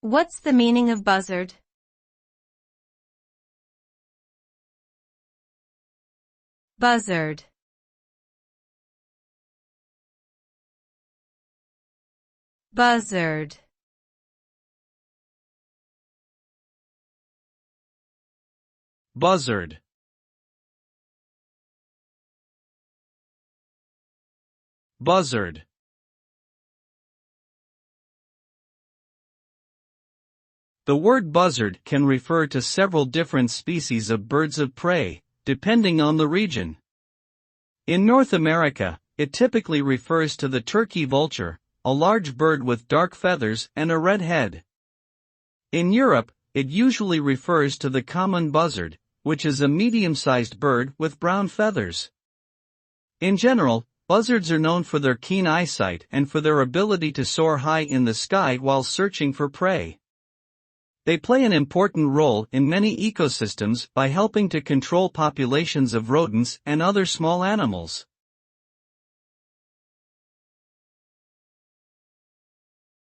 What's the meaning of buzzard? Buzzard. Buzzard. Buzzard. Buzzard. The word buzzard can refer to several different species of birds of prey, depending on the region. In North America, it typically refers to the turkey vulture, a large bird with dark feathers and a red head. In Europe, it usually refers to the common buzzard, which is a medium-sized bird with brown feathers. In general, buzzards are known for their keen eyesight and for their ability to soar high in the sky while searching for prey. They play an important role in many ecosystems by helping to control populations of rodents and other small animals.